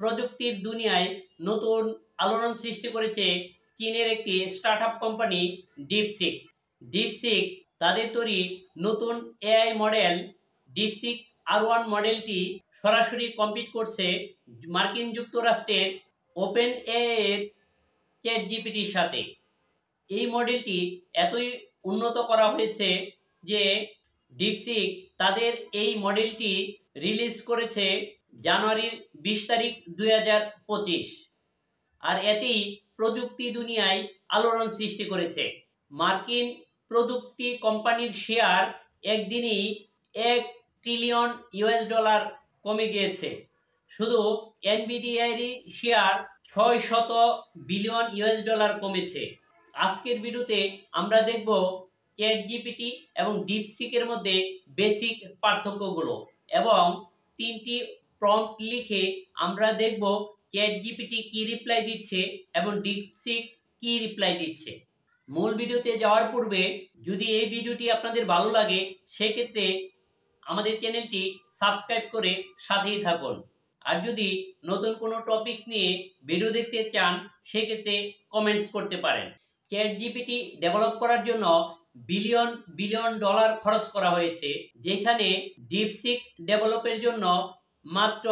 প্রযুক্তির দুনিয়ায় নতুন আলোড়ন সৃষ্টি করেছে চীনের একটি স্টার্টআপ কোম্পানি ডিপসিক। ডিপসিক তাদের তৈরি নতুন এআই মডেল ডিপসিক R1 মডেলটি সরাসরি কম্পিট করছে মার্কিন যুক্তরাষ্ট্রের ওপেন এআই এর চ্যাট জিপিটির সাথে। এই মডেলটি এতই উন্নত করা হয়েছে যে ডিপসিক তাদের এই মডেলটি রিলিজ করেছে জানুয়ারির 20 তারিখ 2025, আর এতেই প্রযুক্তি দুনিয়ায় আলোড়ন সৃষ্টি করেছে। মার্কিন প্রযুক্তি কোম্পানির শেয়ার একদিনেই $1 ট্রিলিয়ন কমে গিয়েছে। শুধু এনভিডিআর শেয়ার $600 বিলিয়ন কমেছে। আজকের ভিডিওতে আমরা দেখব চ্যাট জিপিটি এবং ডিপসিকের মধ্যে বেসিক পার্থক্যগুলো এবং 3টি প্রম্পট লিখে আমরা দেখব চ্যাট জিপিটি কি রিপ্লাই দিচ্ছে এবং ডিপসিক কি রিপ্লাই দিচ্ছে। মূল ভিডিওতে যাওয়ার পূর্বে যদি এই ভিডিওটি আপনাদের ভালো লাগে সেক্ষেত্রে আমাদের চ্যানেলটি সাবস্ক্রাইব করে সাথেই থাকুন। আর যদি নতুন কোনো টপিকস নিয়ে ভিডিও দেখতে চান সেক্ষেত্রে কমেন্টস করতে পারেন। চ্যাট জিপিটি ডেভেলপ করার জন্য বিলিয়ন বিলিয়ন ডলার খরচ করা হয়েছে, যেখানে ডিপসিক ডেভেলপের জন্য মাত্র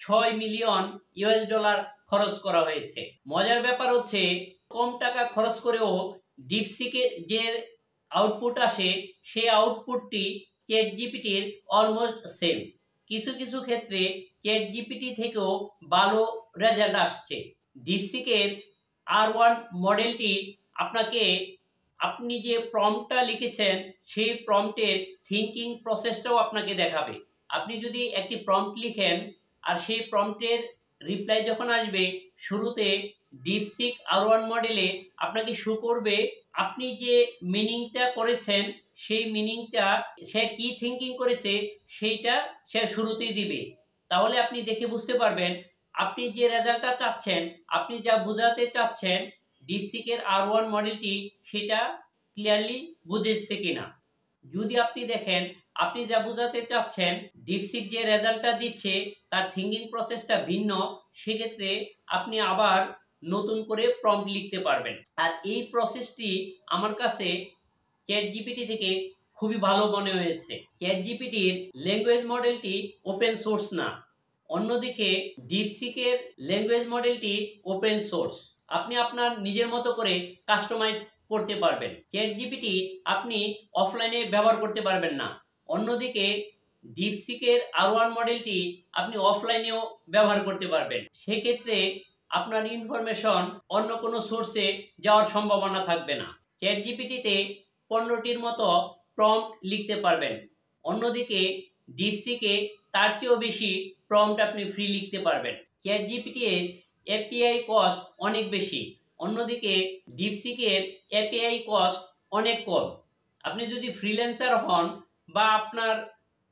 $6 মিলিয়ন খরচ করা হয়েছে। মজার ব্যাপার হচ্ছে কম টাকা খরচ করেও ডিপসিকের যে আউটপুট আসে সেই আউটপুটটি চ্যাট জিপিটির অলমোস্ট সেম। কিছু কিছু ক্ষেত্রে চ্যাট জিপিটি থেকেও ভালো রেজাল্ট আসছে। ডিপসিকের R1 মডেলটি আপনি যে প্রম্পটটা লিখেছেন সেই প্রম্পটের থিঙ্কিং প্রসেসটাও আপনাকে দেখাবে। আপনি যদি একটি প্রম্পট লিখেন আর সেই প্রম্পটের রিপ্লাই যখন আসবে, শুরুতে ডিপসিক R1 মডেলে আপনাকে শো করবে আপনি যে মিনিংটা করেছেন সেই মিনিংটা সে কি থিঙ্কিং করেছে সেইটা সে শুরুতেই দিবে। তাহলে আপনি দেখে বুঝতে পারবেন আপনি যে রেজাল্টটা চাচ্ছেন, আপনি যা বোঝাতে চাচ্ছেন ডিপসিকের R1 মডেলটি সেটা ক্লিয়ারলি বুঝেছে কিনা। যদি আপনি দেখেন আপনি যা বোঝাতে চাচ্ছেন ডিপসিক যে রেজাল্টটা দিচ্ছে তার থিঙ্কিং প্রসেসটা ভিন্ন, সেক্ষেত্রে আপনি আবার নতুন করে প্রম্পট লিখতে পারবেন। আর এই প্রসেসটি আমার কাছে চ্যাট জিপিটি থেকে খুবই ভালো মনে হয়েছে। চ্যাট জিপিটির ল্যাঙ্গুয়েজ মডেলটি ওপেন সোর্স না, অন্যদিকে ডিপসিকের ল্যাঙ্গুয়েজ মডেলটি ওপেন সোর্স। আপনি আপনার নিজের মতো করে কাস্টমাইজ করতে পারবেন। চ্যাট জিপিটি আপনি অফলাইনে ব্যবহার করতে পারবেন না, অন্যদিকে ডিপসিকের R1 মডেলটি আপনি অফলাইনেও ব্যবহার করতে পারবেন। সেক্ষেত্রে আপনার ইনফরমেশন অন্য কোনো সোর্সে যাওয়ার সম্ভাবনা থাকবে না। চ্যাট জিপিটিতে 15টির মতো প্রম্পট লিখতে পারবেন, অন্যদিকে ডিপসিকে তার চেয়েও বেশি প্রম্পট আপনি ফ্রি লিখতে পারবেন। চ্যাট জিপিটি এর এপিআই কস্ট অনেক বেশি, অন্যদিকে ডিপসিকের এপিআই কস্ট অনেক কম। আপনি যদি ফ্রিল্যান্সার হন বা আপনার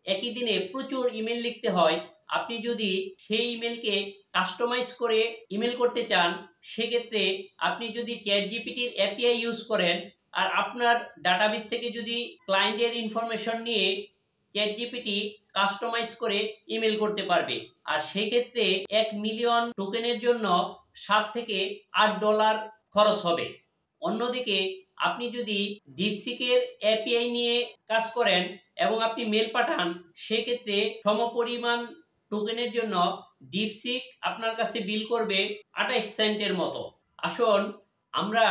একই দিনে প্রচুর ইমেল লিখতে হয়, আপনি যদি সেই ইমেলকে কাস্টমাইজ করে ইমেল করতে চান সেক্ষেত্রে আপনি যদি চ্যাট জিপিটির এপিআই ইউজ করেন আর আপনার ডাটাবেস থেকে যদি ক্লায়েন্টের ইনফরমেশন নিয়ে চ্যাট জিপিটি কাস্টমাইজ করে ইমেল করতে পারবে। আর সেক্ষেত্রে 1 মিলিয়ন টোকেনের জন্য $7 থেকে $8 খরচ হবে। অন্যদিকে আপনি যদি ডিপসিকের এপিআই নিয়ে কাজ করেন এবং আপনি মেল পাঠান সেক্ষেত্রে সমপরিমাণ টোকেনের জন্য ডিপসিক আপনার কাছে বিল করবে 28 সেন্টের মতো। আসুন আমরা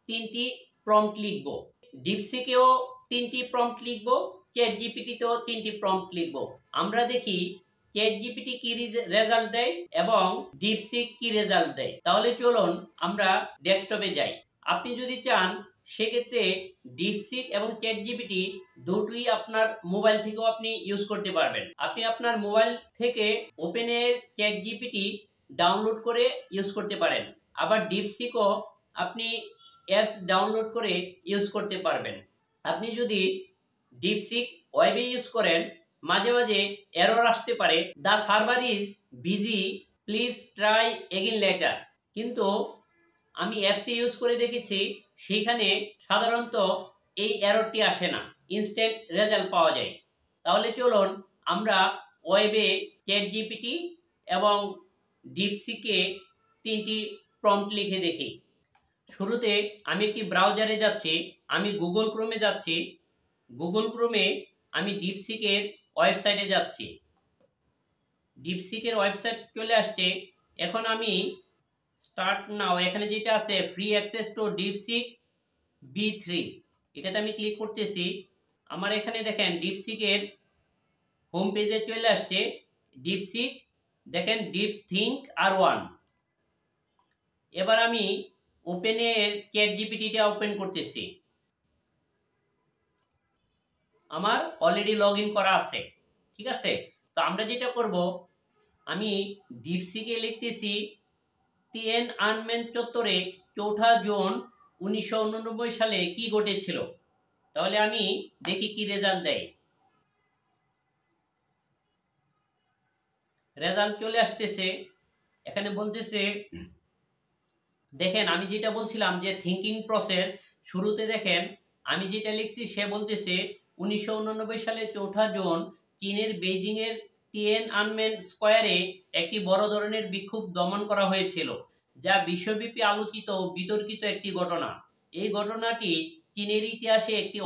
3টি প্রম্পট লিখব, ডিপসিকেও 3টি প্রম্পট লিখব, চ্যাট জিপিটিতেও 3টি প্রম্পট লিখব। আমরা দেখি চ্যাট জিপিটি কি রেজাল্ট দেয় এবং ডিপসিক কি রেজাল্ট দেয়। তাহলে চলুন আমরা ডেস্কটপে যাই। আপনি যদি চান সেক্ষেত্রে ডিপসিক এবং চ্যাট জিপিটি দুটোই আপনার মোবাইল থেকেও আপনি ইউজ করতে পারবেন। আপনি আপনার মোবাইল থেকে ওপেনএআই চ্যাট জিপিটি ডাউনলোড করে ইউজ করতে পারেন, আবার ডিপসিকও আপনি অ্যাপস ডাউনলোড করে ইউজ করতে পারবেন। আপনি যদি ডিপসিক ওয়েবে ইউজ করেন মাঝে মাঝে এরর আসতে পারে, the server is busy, please try again later. কিন্তু আমি অ্যাপসে ইউজ করে দেখেছি সেইখানে সাধারণত এই এররটি আসে না, ইনস্ট্যান্ট রেজাল্ট পাওয়া যায়। তাহলে চলুন আমরা ওয়েবে চ্যাট জিপিটি এবং ডিপসিকে 3টি প্রম্পট লিখে দেখি। শুরুতে আমি একটি ব্রাউজারে যাচ্ছি, আমি গুগল ক্রোমে যাচ্ছি। গুগল ক্রোমে আমি ডিপসিকের ওয়েবসাইটে যাচ্ছি। ডিপসিকের ওয়েবসাইট চলে আসছে। এখন আমি স্টার্ট নাও, এখানে যেটা আছে free access to DeepSeek V3, এটাতে আমি ক্লিক করতেছি। আমার এখানে দেখেন ডিপসিকের হোম পেজে চলে আসছে। ডিপসিক দেখেন ডিপথিঙ্ক R1। এবার আমি ওপেনের চ্যাট জিপিটিটা ওপেন করতেছি। আমার অলরেডি লগ ইন করা আছে, ঠিক আছে। তো আমরা যেটা করব, আমি ডিপসিকে লিখতেছি তিয়েনআনমেন চত্বরে 4 জুন 1989 সালে কি ঘটেছিল। তাহলে আমি দেখি কি রেজাল্ট দেয়। রেজাল্ট চলে আসতেছে। এখানে বলতেছে দেখেন আমি যেটা বলছিলাম যে থিঙ্কিং প্রসেস, শুরুতে দেখেন আমি যেটা লিখছি সে বলতেছে 1989 সালে 4 জুন চীনের বেইজিংয়ের তিয়েনআনমেন স্কয়ারে একটি বড় ধরনের বিক্ষোভ দমন করা হয়েছিল, যা বিশ্বব্যাপী আলোচিত ও বিতর্কিত একটি ঘটনা। এই ঘটনাটি চীনের ইতিহাসে একটি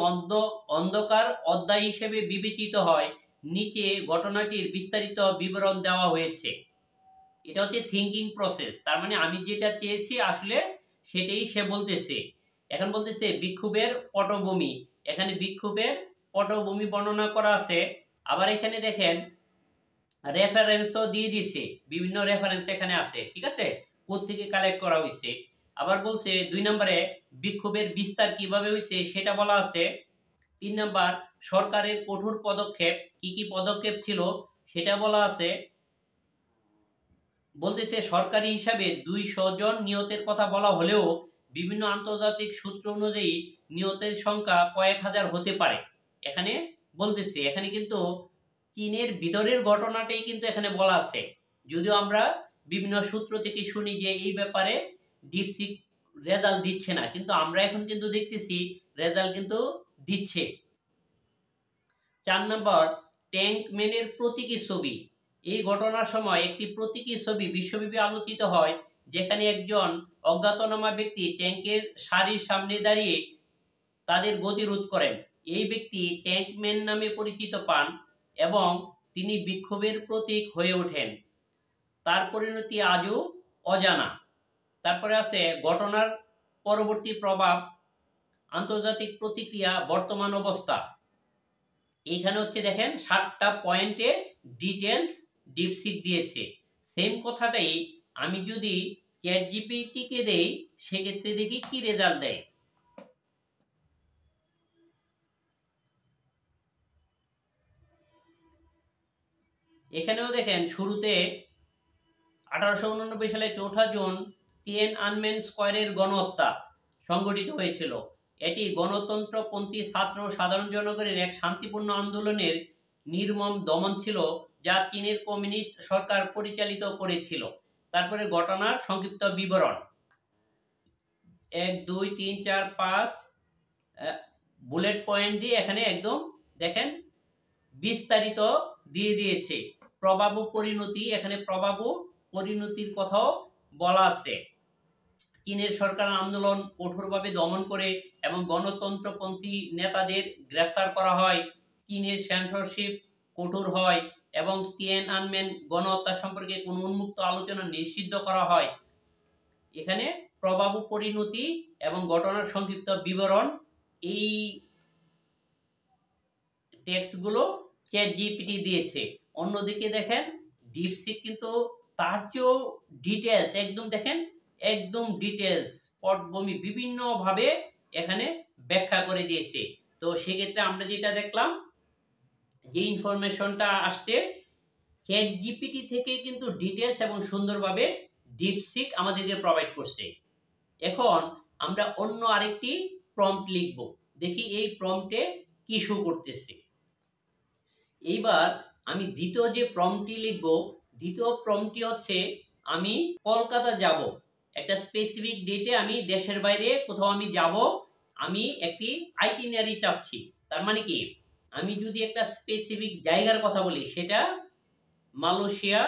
অন্ধকার অধ্যায় হিসেবে বিবেচিত হয়। নিচে ঘটনাটির বিস্তারিত বিবরণ দেওয়া হয়েছে। এটা হচ্ছে থিঙ্কিং প্রসেস, তার মানে আমি যেটা চেয়েছি আসলে সেটাই সে বলতেছে। এখন বলতেছে বিক্ষোভের পটভূমি, এখানে বিক্ষোভের পটভূমি বর্ণনা করা আছে। আবার এখানে দেখেন রেফারেন্সও দিয়ে দিছে, বিভিন্ন রেফারেন্স এখানে আছে, ঠিক আছে, কোত্থেকে কালেক্ট করা হয়েছে। আবার বলছে 2 নম্বরে বিক্ষোভের বিস্তার কিভাবে হয়েছে সেটা বলা আছে। 3 নম্বর সরকারের কঠোর পদক্ষেপ, কি কি পদক্ষেপ ছিল সেটা বলা আছে। বলতেছে সরকারি হিসাবে 200 জন নিহতের কথা বলা হলেও বিভিন্ন আন্তর্জাতিক সূত্র অনুযায়ী নিহতের সংখ্যা কয়েক হাজার হতে পারে। এখানে বলতেছে, এখানে কিন্তু চীনের ভিতরের ঘটনাটাই কিন্তু এখানে বলা আছে, যদিও আমরা বিভিন্ন সূত্র থেকে শুনি যে এই ব্যাপারে ডিপসিক রেজাল্ট দিচ্ছে না, কিন্তু আমরা এখন কিন্তু দেখতেছি রেজাল্ট কিন্তু দিচ্ছে। 4 নম্বর ট্যাঙ্কম্যানের প্রতীকী ছবি। এই ঘটনার সময় একটি প্রতীকী ছবি বিশ্বব্যাপী আলোচিত হয়, যেখানে একজন অজ্ঞাতনামা ব্যক্তি ট্যাঙ্কের সারির সামনে দাঁড়িয়ে তাদের গতিরোধ করেন। এই ব্যক্তি ট্যাঙ্কম্যান নামে পরিচিত পান এবং তিনি বিক্ষোভের প্রতীক হয়ে ওঠেন। তার পরিণতি আজও অজানা। তারপরে আছে ঘটনার পরবর্তী প্রভাব, আন্তর্জাতিক প্রতিক্রিয়া, বর্তমান অবস্থা। এইখানে হচ্ছে দেখেন 7টা পয়েন্টে ডিটেলস ডিপসিক দিয়েছে। সেম কথাটাই আমি যদি চ্যাট জিপিটিকে দেই সেক্ষেত্রে দেখি কি রেজাল্ট দেয়। এখানেও দেখেন শুরুতে 1889 সালে 4 জুন তিয়েনআনমেন স্কয়ারের গণহত্যা সংঘটিত হয়েছিল। এটি গণতন্ত্রপন্থী ছাত্র সাধারণ জনগণের এক শান্তিপূর্ণ আন্দোলনের নির্মম দমন ছিল, যা চীনের কমিউনিস্ট সরকার পরিচালিত করেছিল। তারপরে ঘটনার সংক্ষিপ্ত বিবরণ 1 2 3 4 5 বুলেট পয়েন্ট দিয়ে এখানে একদম দেখেন বিস্তারিত দিয়ে দিয়েছে। প্রভাব ও পরিণতি, এখানে প্রভাব ও পরিণতির কথাও বলা আছে। চীনের সরকার আন্দোলন কঠোরভাবে দমন করে এবং গণতন্ত্রপন্থী নেতাদের গ্রেফতার করা হয়। চীনের সেন্সরশিপ কঠোর হয় এবং তিয়েনআনমেন গণহত্যা সম্পর্কে কোনো উন্মুক্ত আলোচনা নিষিদ্ধ করা হয়। এখানে প্রভাব ও পরিণতি এবং ঘটনার সংক্ষিপ্ত বিবরণ, এই টেক্সটগুলো চ্যাট জিপিটি দিয়েছে। অন্যদিকে দেখেন ডিপসিক কিন্তু তার চেয়েও ডিটেলস একদম দেখেন, একদম ডিটেলস পটভূমি বিভিন্নভাবে এখানে ব্যাখ্যা করে দিয়েছে। তো সেক্ষেত্রে আমরা যেটা দেখলাম যে ইনফরমেশনটা আসছে চ্যাট জিপিটি থেকে কিন্তু ডিটেলস এবং সুন্দরভাবে ডিপসিক আমাদেরকে প্রোভাইড করছে। এখন আমরা অন্য আরেকটি প্রম্পট লিখব, দেখি এই প্রম্পটে কি শো করতেছে। এইবার আমি দ্বিতীয় যে প্রম্পটটি লিখব, দ্বিতীয় প্রম্পটটি হচ্ছে আমি কলকাতা যাব, একটা স্পেসিফিক ডেটে আমি দেশের বাইরে কোথাও আমি যাব, আমি একটি আইটিনারি চাচ্ছি। তার মানে কি, আমি যদি একটা স্পেসিফিক জায়গার কথা বলি সেটা মালয়েশিয়া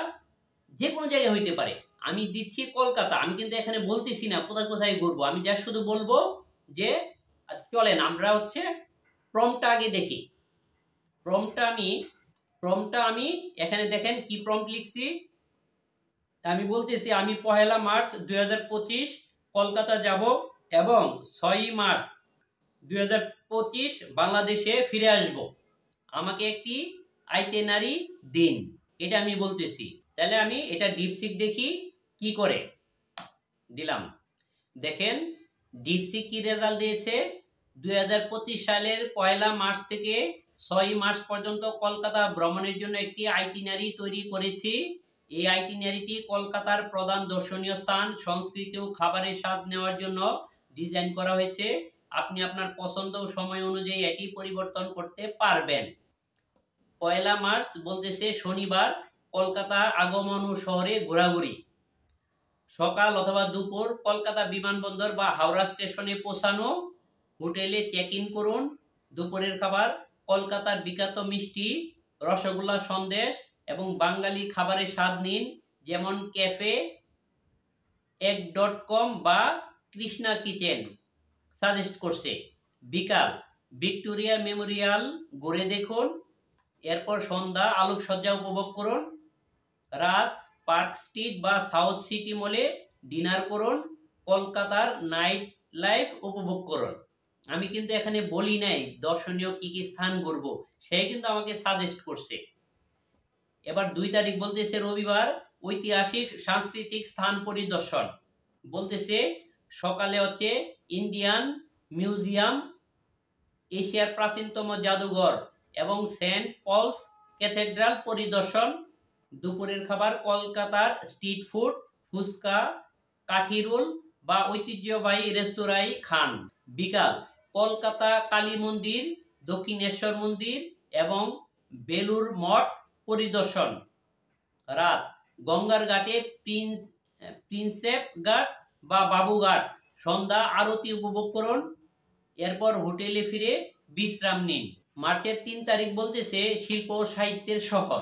যে কোনো জায়গায় হইতে পারে। আমি দিচ্ছি কলকাতা, আমি কিন্তু এখানে বলতেছি না কোথায় কোথায় ঘুরবো, আমি যা শুধু বলবো যে চলেন আমরা হচ্ছে প্রম্পটটা আগে দেখি। প্রম্পটটা আমি এখানে দেখেন কি প্রম্পট লিখছি। আমি বলতেছি আমি 1 মার্চ 2025 কলকাতা যাব এবং 6 মার্চ 2025 বাংলাদেশে ফিরে আসব, আমাকে একটি আইটেনারি দিন, এটা আমি বলতেছি। তাহলে আমি এটা ডিপসিক দেখি কি করে। দিলাম, দেখেন ডিপসিক কি রেজাল্ট দিয়েছে। 2025 সালের 1 মার্চ থেকে 6 মার্চ পর্যন্ত কলকাতা ভ্রমণের জন্য একটি আইটিনারি তৈরি করেছি। এই আইটিনারিটি কলকাতার প্রধান দর্শনীয় স্থান, সংস্কৃতি ও খাবারের স্বাদ নেওয়ার জন্য ডিজাইন করা হয়েছে। আপনি আপনার পছন্দ ও সময় অনুযায়ী এটি পরিবর্তন করতে পারবেন। 1 মার্চ বলতেছে শনিবার, কলকাতা আগমন ও শহরে ঘোরাঘুরি। সকাল অথবা দুপুর কলকাতা বিমানবন্দর বা হাওড়া স্টেশনে পৌঁছানো, হোটেলে চেক ইন করুন। দুপুরের খাবার কলকাতার বিখ্যাত মিষ্টি, রসগোল্লা, সন্দেশ এবং বাঙালি খাবারের স্বাদ নিন, যেমন ক্যাফে egg.com বা কৃষ্ণা কিচেন সাজেস্ট করছে। বিকাল ভিক্টোরিয়া মেমোরিয়াল ঘুরে দেখুন। এরপর সন্ধ্যা আলোকসজ্জা উপভোগ করুন। রাত পার্ক স্ট্রিট বা সাউথ সিটি মলে ডিনার করুন। কলকাতার নাইট লাইফ উপভোগ করুন। আমি কিন্তু এখানে বলি নাই দর্শনীয় কি কি স্থান ঘুরবো, সে কিন্তু আমাকে সাজেস্ট করছে। এবার 2 তারিখ বলতেছে রবিবার, ঐতিহাসিক সাংস্কৃতিক স্থান পরিদর্শন। বলতেছে সকালে হচ্ছে ইন্ডিয়ান মিউজিয়াম, এশিয়ার প্রাচীনতম জাদুঘর এবং সেন্ট পলস ক্যাথেড্রাল পরিদর্শন। দুপুরের খাবার কলকাতার স্ট্রিট ফুড, ফুচকা, কাঠি রোল বা ঐতিহ্যবাহী রেস্তোরাঁয় খান। বিকাল কলকাতা কালী মন্দির, দক্ষিণেশ্বর মন্দির এবং বেলুর মঠ পরিদর্শন। রাত গঙ্গার ঘাটে প্রিন্সেপ ঘাট বা বাবুঘাট, সন্ধ্যা আরতি উপভোগ করুন। এরপর হোটেলে ফিরে বিশ্রাম নিন। মার্চের 3 তারিখ বলতেছে শিল্প ও সাহিত্যের শহর।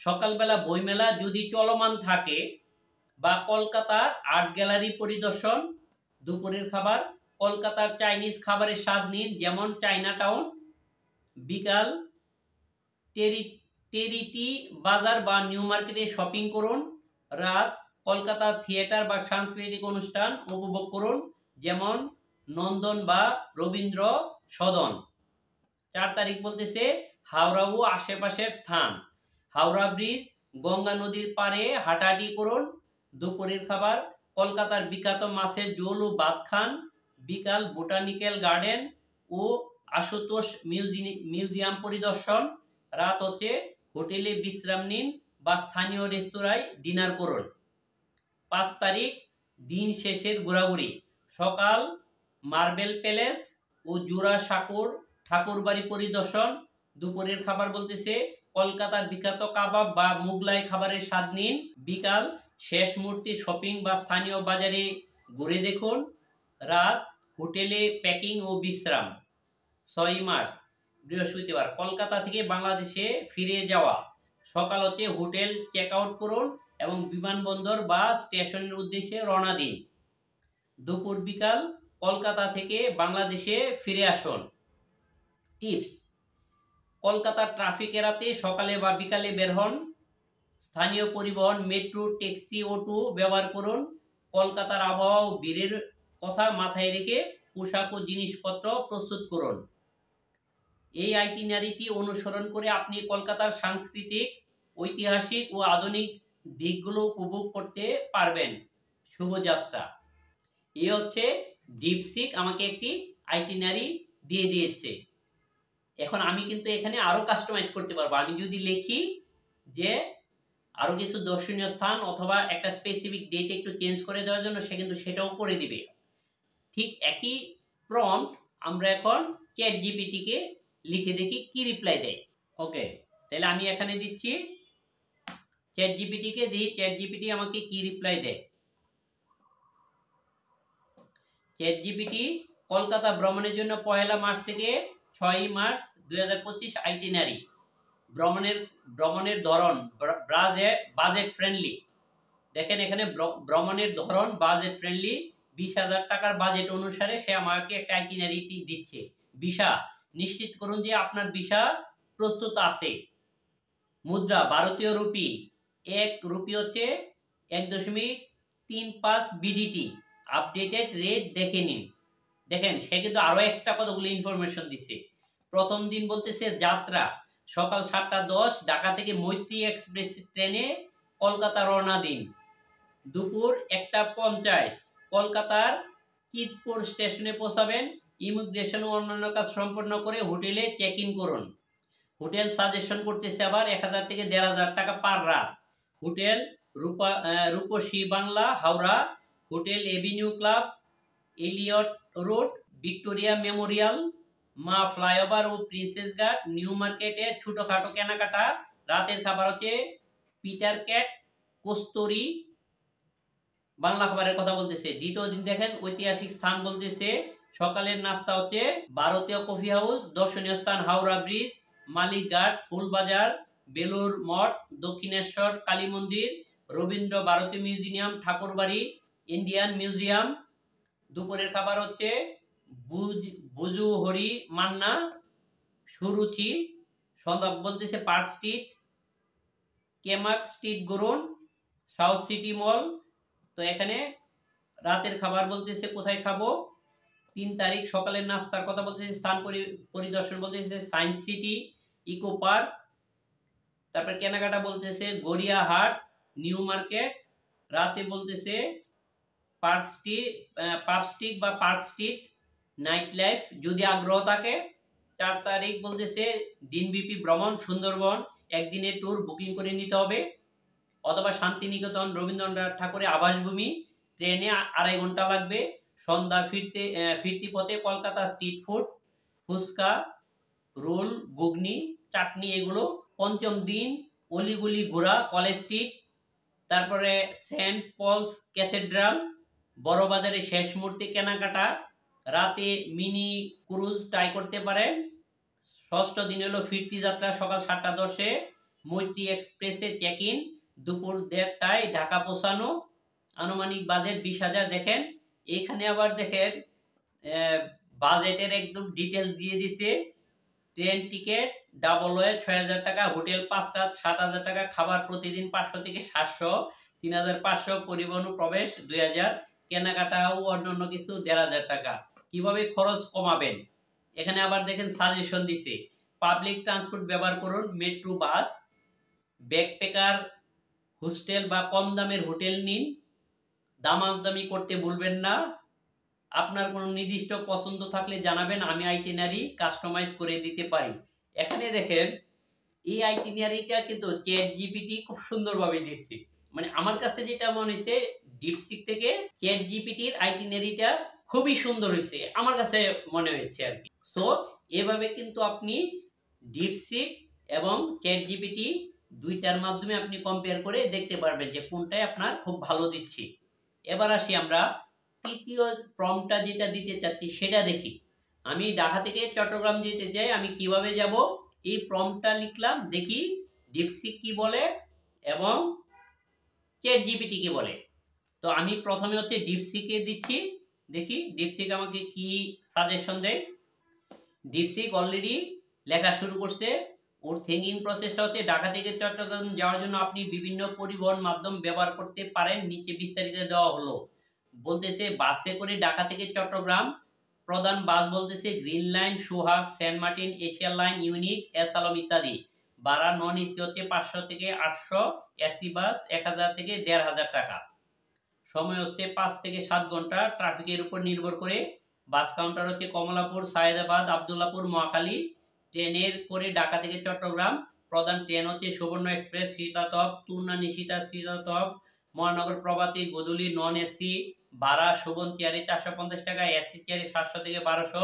সকালবেলা বইমেলা যদি চলমান থাকে বা কলকাতার আর্ট গ্যালারি পরিদর্শন। দুপুরের খাবার কলকাতার চাইনিজ খাবারের স্বাদ নিন, যেমন চাইনা টাউন। বিকাল টেরিটি বাজার বা নিউ মার্কেটে শপিং করুন। রাত কলকাতা থিয়েটার বা সাংস্কৃতিক অনুষ্ঠান উপভোগ করুন, যেমন নন্দন বা রবীন্দ্র সদন। 4 তারিখ বলতেছে হাওড়া ও আশেপাশের স্থান। হাওড়া ব্রিজ, গঙ্গা নদীর পাড়ে হাঁটাহাঁটি করুন। দুপুরের খাবার কলকাতার বিখ্যাত মাছের ঝোল ও ভাত খান। বিকাল বোটানিক্যাল গার্ডেন ও আশুতোষ মিউজিয়াম পরিদর্শন। রাত হচ্ছে হোটেলে বিশ্রাম নিন বা স্থানীয় রেস্তোরাঁয় ডিনার করুন। 5 তারিখ দিন শেষের ঘোরাঘুরি। সকাল মার্বেল প্যালেস ও জোড়াসাঁকোর ঠাকুরবাড়ি পরিদর্শন। দুপুরের খাবার বলতেছে কলকাতার বিখ্যাত কাবাব বা মুগলাই খাবারের স্বাদ নিন। বিকাল শেষ মূর্তি শপিং বা স্থানীয় বাজারে ঘুরে দেখুন। রাত হোটেলে প্যাকিং ও বিশ্রাম। 6 মার্চ বৃহস্পতিবার, কলকাতা থেকে বাংলাদেশে ফিরে যাওয়া। সকাল হতে হোটেল চেক আউট করুন এবং বিমানবন্দর বা স্টেশনের উদ্দেশ্যে রওনা দিন। দুপুর বিকাল কলকাতা থেকে বাংলাদেশে ফিরে আসুন। টিপস: কলকাতার ট্রাফিক এড়াতে সকালে বা বিকালে বের হন। স্থানীয় পরিবহন, মেট্রো, ট্যাক্সি, অটো ব্যবহার করুন। কলকাতার আবহাওয়া ও ভিড়ের কথা মাথায় রেখে পোশাক ও জিনিসপত্র প্রস্তুত করুন। এই আইটিনারিটি অনুসরণ করে আপনি কলকাতার সাংস্কৃতিক, ঐতিহাসিক ও আধুনিক দিকগুলো উপভোগ করতে পারবেন। শুভযাত্রা। এ হচ্ছে ডিপসিক আমাকে একটি আইটিনারি দিয়ে দিয়েছে। এখন আমি কিন্তু এখানে আরো কাস্টমাইজ করতে পারবো। আমি যদি লিখি যে আরো কিছু দর্শনীয় স্থান অথবা একটা স্পেসিফিক ডেট একটু চেঞ্জ করে দেওয়ার জন্য, সে কিন্তু সেটাও করে দিবে। ঠিক একই প্রম্পট আমরা এখন চ্যাট জিপিটিকে লিখে দেখি কি রিপ্লাই দেয়। ওকে, তাহলে আমি এখানে দিচ্ছি চ্যাট জিপিটিকে, দিই চ্যাট জিপিটি আমাকে কি রিপ্লাই দেয়। চ্যাট জিপিটি কলকাতা ভ্রমণের জন্য 1 মার্চ থেকে 6 মার্চ 2025 আইটিনারি ভ্রমণের ভ্রমণের ধরন বাজেট ফ্রেন্ডলি। দেখেন এখানে ভ্রমণের ধরন বাজেট ফ্রেন্ডলি, 20,000 টাকার বাজেট অনুসারে সে আমাকে একটা আইটিনারিটি দিচ্ছে। ভিসা নিশ্চিত করুন যে আপনার ভিসা প্রস্তুত আছে। মুদ্রা ভারতীয় রুপি, 1 রুপি হচ্ছে 1.35 বিডিটি। আপডেটেড রেট দেখে নিন। দেখেন সে কিন্তু আরো এক্সট্রা কতগুলো ইনফরমেশন দিচ্ছে। প্রথম দিন বলতেছে যাত্রা সকাল 7:10 ঢাকা থেকে মৈত্রী এক্সপ্রেস ট্রেনে কলকাতা রওনা দিন। দুপুর 1:50 কলকাতার চিতপুর স্টেশনে পৌঁছাবেন। ইমিগ্রেশন ও অন্যান্য কাজ সম্পন্ন করে হোটেলে চেক ইন করুন। হোটেল সাজেশন করতেছে আবার 1000 থেকে 1500 টাকা পার রাত। Hotel Rupasi Bangla Howrah, hotel avenue club Elliot road, Victoria memorial, Maa flyover ও প্রিন্সেস ঘাট, নিউ মার্কেটে ছোটখাটো কেনাকাটা। রাতের খাবার হচ্ছে পিটার ক্যাট, কস্তুরি। বাংলা খাবারের কথা বলতেছে। দ্বিতীয় দিন দেখেন ঐতিহাসিক স্থান বলতেছে। সকালের নাস্তা হচ্ছে ভারতীয় কফি হাউস, দর্শনীয় স্থান হাওড়া ব্রিজ, মালিকঘাট, ফুলবাজার, বেলুর মঠ, দক্ষিণেশ্বর কালী মন্দির, Rabindra Bharati museum, Thakurbari, Indian museum. দুপুরের খাবার হচ্ছে বুজু হরি মান্না, সুরুচি। সন্ধ্যা বলতেছে পার্ক স্ট্রিট, কেমাক স্ট্রিট গরুন, সাউথ সিটি মল। তো এখানে রাতের খাবার বলতেছে কোথায় খাবো। 3 তারিখ সকালের নাস্তার কথা বলতেছে। স্থান পরিদর্শন বলতেছে সায়েন্স সিটি, ইকো পার্ক। তারপর কেনাকাটা বলতেছে গড়িয়াহাট, নিউ মার্কেট। রাতে বলতেছে পার্ক স্ট্রিট নাইট লাইফ যদি আগ্রহ থাকে। 4 তারিখ বলতেছে দিনব্যাপী ভ্রমণ সুন্দরবন, একদিনের ট্যুর বুকিং করে নিতে হবে, অথবা শান্তিনিকেতন রবীন্দ্রনাথ ঠাকুরের আবাসভূমি, ট্রেনে 2.5 ঘন্টা লাগবে। সন্ধ্যা ফিরতি পথে Kolkata street food, phuchka, roll, ghugni, chutney এগুলো। 5ম দিন অলিগুলি ঘোরা, কলেজ স্ট্রিট, তারপরে সেন্ট পলস ক্যাথেড্রাল, বড়বাজারে শেষ মুহূর্তে কেনাকাটা। রাতে মিনি ক্রুজ ট্রাই করতে পারেন। 6ষ্ঠ দিন হলো ফিরতি যাত্রা, সকাল 7:10 মৈত্রী এক্সপ্রেসে চেক ইন, দুপুর 1:30টায় ঢাকা পৌঁছানো। আনুমানিক বাজেট 20,000। দেখেন এখানে আবার দেখেন বাজেটের একদম ডিটেল দিয়ে দিছে। ট্রেন টিকিট ডাবল ওয়ে 6,000 টাকা, হোটেল 5 রাত 7,000 টাকা, খাবার প্রতিদিন 500 থেকে 700, 3,500, পরিবহন প্রবেশ 2,000, কেনাকাটা ও অন্যান্য কিছু 1,500 টাকা। কিভাবে খরচ কমাবেন এখানে আবার দেখেন সাজেশন দিছে। পাবলিক ট্রান্সপোর্ট ব্যবহার করুন, মেট্রো, বাস, ব্যাকপ্যাকার হোস্টেল বা কম দামের হোটেল নিন। দামাদামি করতে ভুলবেন না। আপনার কোনো নির্দিষ্ট পছন্দ থাকলে জানাবেন, আমি আইটিনারি কাস্টমাইজ করে দিতে পারি। এখানে দেখেন এই আইটিনারিটা কিন্তু চ্যাট জিপিটি খুব সুন্দরভাবে দিচ্ছে। মানে আমার কাছে যেটা মনে হয়েছে ডিপসিক থেকে চ্যাট জিপিটির আইটিনারিটা খুবই সুন্দর হয়েছে, আমার কাছে মনে হয়েছে আর কি। তো এভাবে কিন্তু আপনি ডিপসিক এবং চ্যাট জিপিটি দুইটার মাধ্যমে আপনি কম্পেয়ার করে দেখতে পারবেন যে কোনটাই আপনার খুব ভালো দিচ্ছে। এবার আসি আমরা তৃতীয় প্রম্পটটা যেটা দিতে চাচ্ছি সেটা দেখি। আমি ঢাকা থেকে চট্টগ্রাম যেতে চাই, আমি কিভাবে যাব? এই প্রম্পটটা লিখলাম, দেখি ডিপসিক কি বলে এবং চ্যাট জিপিটি কি বলে। তো আমি প্রথমে হচ্ছে ডিপসিকে দিচ্ছি, দেখি ডিপসিক আমাকে কি সাজেশন দেয়। ডিপসিক অলরেডি লেখা শুরু করছে। ওর থিঙ্কিং প্রসেসটা হচ্ছে ঢাকা থেকে চট্টগ্রাম যাওয়ার জন্য আপনি বিভিন্ন পরিবহন মাধ্যম ব্যবহার করতে পারেন, নিচে বিস্তারিত দেওয়া হলো। বলতেছে বাসে করে ঢাকা থেকে চট্টগ্রাম, প্রধান বাস বলতেছে green line, Sohag, saint Martin, Asia line, unique, S Alam ইত্যাদি। ভাড়া নন এসি হচ্ছে 500 থেকে 800, এসি বাস 1000 থেকে 1,500 টাকা। সময় হচ্ছে 5 থেকে 7 ঘন্টা, ট্রাফিকের উপর নির্ভর করে। বাস কাউন্টার হচ্ছে কমলাপুর, সায়েদাবাদ, আবদুল্লাপুর, মহাখালী। ট্রেনের করে ঢাকা থেকে চট্টগ্রাম, প্রধান ট্রেন হচ্ছে সুবর্ণ এক্সপ্রেস, শীতাতপ, তুর্না নিশিতা, শীতাতপ, মহানগর প্রভাতী, গোধূলি, নন এসি। ভাড়া শোভন চেয়ারে 450 টাকা, এসি চেয়ারে 700 থেকে 1200,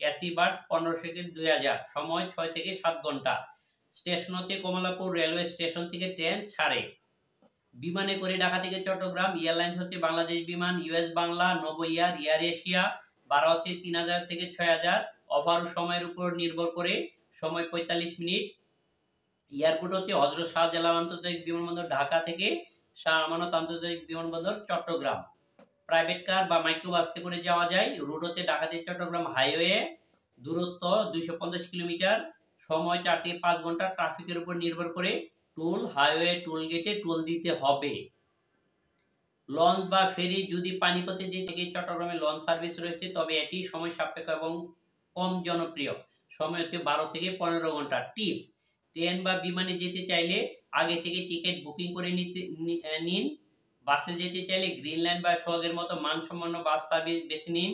এসি বার্থ 1500 থেকে 2000। সময় 6 থেকে 7 ঘন্টা। স্টেশন হচ্ছে কমলাপুর রেলওয়ে স্টেশন থেকে ট্রেন ছাড়ে। বিমানে করে ঢাকা থেকে চট্টগ্রাম, এয়ারলাইন্স হচ্ছে বাংলাদেশ বিমান, US Bangla, Novo air, air Asia. ভাড়া হচ্ছে 3,000 থেকে 6,000। অফার সময়ের উপর নির্ভর করে, সময় 45 মিনিট। এয়ারপোর্ট হচ্ছে হযরত শাহজালাল আন্তর্জাতিক বিমানবন্দর ঢাকা থেকে শাহ আমানত আন্তর্জাতিক বিমানবন্দর চট্টগ্রাম। প্রাইভেট কার বা মাইক্রোবাসে করে যাওয়া যায়। রুট হচ্ছে ঢাকা থেকে চট্টগ্রাম হাইওয়ে, দূরত্ব 250 কিলোমিটার, সময় 4 থেকে 5 ঘন্টা। ট্রাফিকের উপর নির্ভর করে টোল হাইওয়ে টোল গেটে টোল দিতে হবে। লঞ্চ বা ফেরি যদি পানিপথে যে থেকে চট্টগ্রামে লঞ্চ সার্ভিস রয়েছে, তবে এটি সময় সাপেক্ষ এবং কম জনপ্রিয়। সময় হচ্ছে 12 থেকে 15 ঘন্টা। টিপস: ট্রেন বা বিমানে যেতে চাইলে আগে থেকে টিকিট বুকিং করে নিন। বাসে যেতে চাইলে গ্রিন লাইন বা সোহাগের মতো মানসম্পন্ন বাস সার্ভিস বেছে নিন।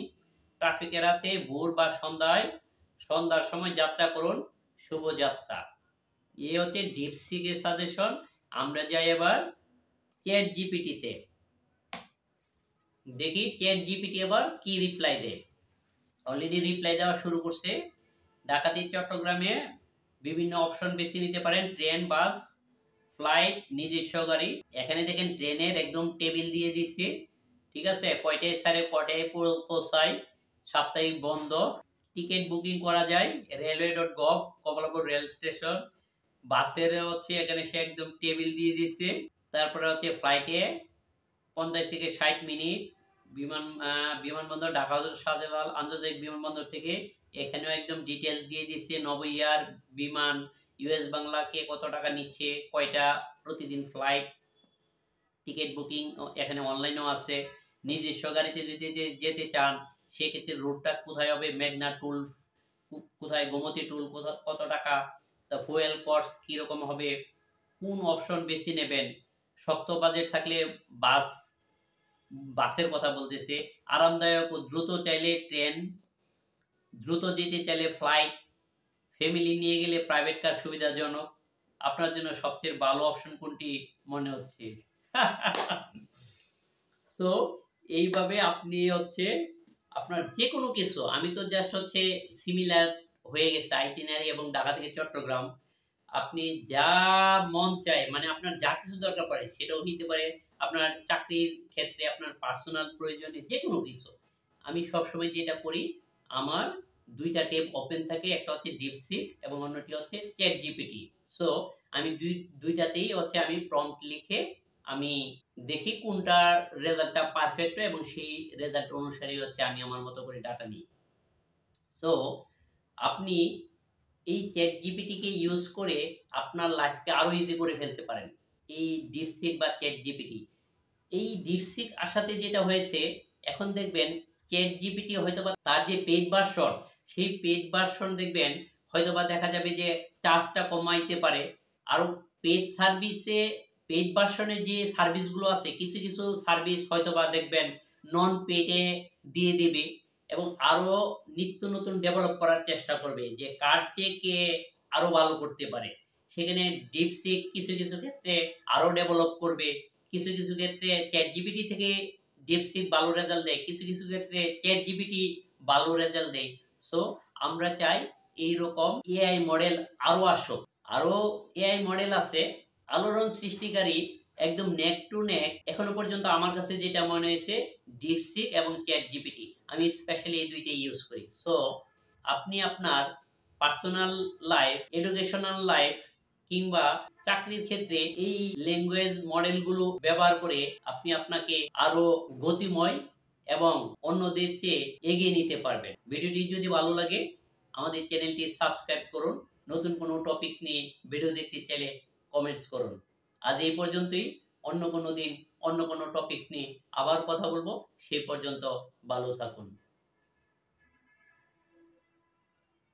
ট্রাফিক এড়াতে ভোর বা সন্ধ্যার সময় যাত্রা করুন। শুভযাত্রা। এই হচ্ছে ডিপসিকের সাজেশন। আমরা যাই এবার চ্যাট জিপিটিতে। দেখি চ্যাট জিপিটি এবার কি রিপ্লাই দেয়। অলরেডি রিপ্লাই দেওয়া শুরু করছে। ঢাকা থেকে চট্টগ্রামে বিভিন্ন অপশন বেছে নিতে পারেন: ট্রেন, বাস, ফ্লাইট, নিজস্ব গাড়ি। এখানে দেখেন ট্রেনের একদম টেবিল দিয়ে দিচ্ছে, ঠিক আছে, কয়টায় সাড়ে কয়টায় পৌঁছায়, সাপ্তাহিক বন্ধ। টিকিট বুকিং করা যায় railway.gov, কমলাপুর রেল স্টেশন। বাসের হচ্ছে এখানে সে একদম টেবিল দিয়ে দিচ্ছে। তারপরে হচ্ছে ফ্লাইটে 50 থেকে 60 মিনিট। বিমানবন্দর ঢাকা শাহজালাল আন্তর্জাতিক বিমানবন্দর থেকে এখানেও একদম ডিটেলস দিয়ে দিচ্ছে। নভোএয়ার বিমান, ইউএস বাংলাকে কত টাকা নিচ্ছে, কয়টা প্রতিদিন ফ্লাইট। টিকিট বুকিং এখানে অনলাইনেও আছে। নিজস্ব গাড়িতে যদি যেতে চান সেক্ষেত্রে রুটটা কোথায় হবে, মেঘনা টুল কোথায়, গোমতী টুল কত টাকা, তা ফুয়েল কস্ট কীরকম হবে, কোন অপশন বেছে নেবেন। শক্ত বাজেট থাকলে বাসের কথা বলতেছে। আরামদায়ক ও দ্রুত চাইলে ট্রেন, দ্রুত যেতে চাইলে ফ্লাইট, ফ্যামিলি নিয়ে গেলে প্রাইভেট কার সুবিধাজনক। আপনার জন্য সবচেয়ে ভালো অপশন কোনটি মনে হচ্ছে? তো এইভাবে আপনি হচ্ছে আপনার যে কোনো কিছু, আমি তো জাস্ট হচ্ছে সিমিলার হয়ে গেছে আইটিনারি এবং ঢাকা থেকে চট্টগ্রাম। আপনি যা মন চায়, মানে আপনার যা কিছু দরকার পড়ে সেটাও নিতে পারে। আপনার চাকরির ক্ষেত্রে, আপনার পার্সোনাল প্রয়োজনে যে কোনো কিছু। আমি সবসময় যেটা করি, আমার দুইটা ট্যাব ওপেন থাকে, একটা হচ্ছে ডিপসিক এবং অন্যটি হচ্ছে চ্যাট জিপিটি। সো আমি দুইটাতেই হচ্ছে আমি প্রম্পট লিখে আমি দেখি কোনটার রেজাল্টটা পারফেক্ট এবং সেই রেজাল্ট অনুসারে হচ্ছে আমি আমার মতো করে ডাটা নিই। সো আপনি এই চ্যাট জিপিটিকে ইউজ করে আপনার লাইফকে আরো ইজি করে ফেলতে পারেন। এই ডিপসিক বা চ্যাট জিপিটি, এই ডিপসিক আসাতে যেটা হয়েছে, এখন দেখবেন চ্যাট জিপিটি হয়তোবা তার যে পেইড ভার্সন, সেই পেইড ভার্সন দেখবেন হয়তোবা দেখা যাবে যে চার্জটা কমাইতে পারে। আরো পেইড ভার্সনে যে সার্ভিসগুলো আছে, কিছু কিছু সার্ভিস হয়তোবা দেখবেন নন পেইডে দিয়ে দেবে এবং আরো নিত্য নতুন ডেভেলপ করার চেষ্টা করবে যে কার চেয়ে কে আরো ভালো করতে পারে। সেখানে ডিপসিক কিছু কিছু ক্ষেত্রে আরো ডেভেলপ করবে। কিছু কিছু ক্ষেত্রে চ্যাট জিপিটি থেকে ডিপসিক ভালো রেজাল্ট দেয়, কিছু কিছু ক্ষেত্রে চ্যাট জিপিটি ভালো রেজাল্ট দেয়। সো আমরা চাই এইরকম এআই মডেল আরো আসুক। আরো এআই মডেল আছে আলোড়ন সৃষ্টিকারী, একদম নেক টু নেক। এখনো পর্যন্ত আমার কাছে যেটা মনে হয়েছে ডিপসিক এবং চ্যাট জিপিটি, আমি স্পেশালি এই দুইটাই ইউজ করি। সো আপনি আপনার পার্সোনাল লাইফ, এডুকেশনাল লাইফ কিংবা চাকরির ক্ষেত্রে এই ল্যাঙ্গুয়েজ মডেলগুলো ব্যবহার করে আপনি আপনাকে আরো গতিময় এবং অন্যদের চেয়ে এগিয়ে নিতে পারবেন। ভিডিওটি যদি ভালো লাগে আমাদের চ্যানেলটি সাবস্ক্রাইব করুন। নতুন কোনো টপিকস নিয়ে ভিডিও দেখতে চাইলে কমেন্টস করুন। আজ এই পর্যন্তই। অন্য কোনো দিন অন্য কোনো টপিকস নিয়ে আবার কথা বলবো। সেই পর্যন্ত ভালো থাকুন।